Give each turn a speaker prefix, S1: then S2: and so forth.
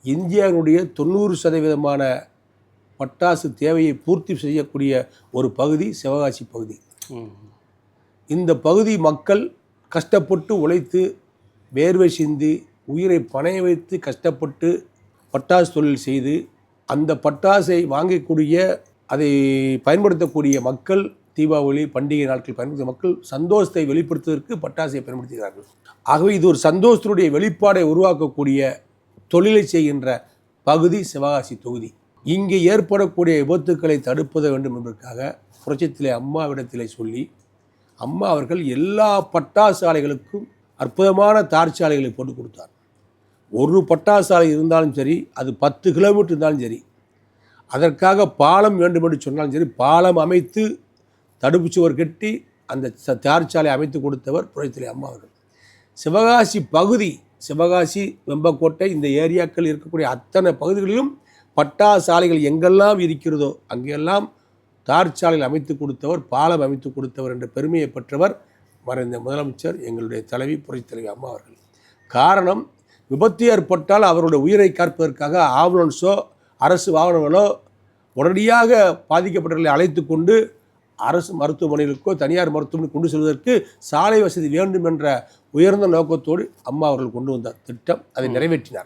S1: இந்தியாவினுடைய 90% பட்டாசு தேவையை பூர்த்தி செய்யக்கூடிய ஒரு பகுதி சிவகாசி பகுதி. இந்த பகுதி மக்கள் கஷ்டப்பட்டு உழைத்து வேர்வை சிந்தி உயிரை பணைய வைத்து கஷ்டப்பட்டு பட்டாசு தொழில் செய்து அந்த பட்டாசை வாங்கக்கூடிய அதை பயன்படுத்தக்கூடிய மக்கள் தீபாவளி பண்டிகை நாட்கள் பயன்படுத்திய மக்கள் சந்தோஷத்தை வெளிப்படுத்துவதற்கு பட்டாசை பயன்படுத்துகிறார்கள். ஆகவே இது ஒரு சந்தோஷத்தினுடைய வெளிப்பாடை உருவாக்கக்கூடிய தொழிலை செய்கின்ற பகுதி சிவகாசி தொகுதி. இங்கே ஏற்படக்கூடிய விபத்துக்களை தடுப்பத வேண்டும் என்பதற்காக புரட்சித்திலே அம்மாவிடத்திலே சொல்லி அம்மா அவர்கள் எல்லா பட்டாசு ஆலைகளுக்கும் அற்புதமான தார்ச்சாலைகளை போட்டு கொடுத்தார். ஒரு பட்டாசு ஆலை இருந்தாலும் சரி, அது 10 கிலோமீட்டர் இருந்தாலும் சரி, அதற்காக பாலம் வேண்டும் என்று சொன்னாலும் சரி, பாலம் அமைத்து தடுப்பு சுவர் கட்டி அந்த தார்ச்சாலை அமைத்து கொடுத்தவர் புரட்சித்திலே அம்மா அவர்கள். சிவகாசி பகுதி, சிவகாசி வெம்பக்கோட்டை இந்த ஏரியாக்கள் இருக்கக்கூடிய அத்தனை பகுதிகளிலும் பட்டாசு ஆலைகள் எங்கெல்லாம் இருக்கிறதோ அங்கெல்லாம் தார்ச்சாலைகள் அமைத்து கொடுத்தவர், பாலம் அமைத்து கொடுத்தவர் என்ற பெருமையை பெற்றவர் மறைந்த முதலமைச்சர் எங்களுடைய தலைவி புரட்சித் தலைவி அம்மா அவர்கள். காரணம், விபத்து ஏற்பட்டால் அவருடைய உயிரை காப்பதற்காக ஆம்புலன்ஸோ அரசு வாகனங்களோ உடனடியாக பாதிக்கப்பட்டவர்களை அழைத்து கொண்டு அரசு மருத்துவமனைகளுக்கோ தனியார் மருத்துவமனைக்கு கொண்டு செல்வதற்கு சாலை வசதி வேண்டும் என்ற உயர்ந்த நோக்கத்தோடு அம்மா அவர்கள் கொண்டு வந்த திட்டம், அதை நிறைவேற்றினார்.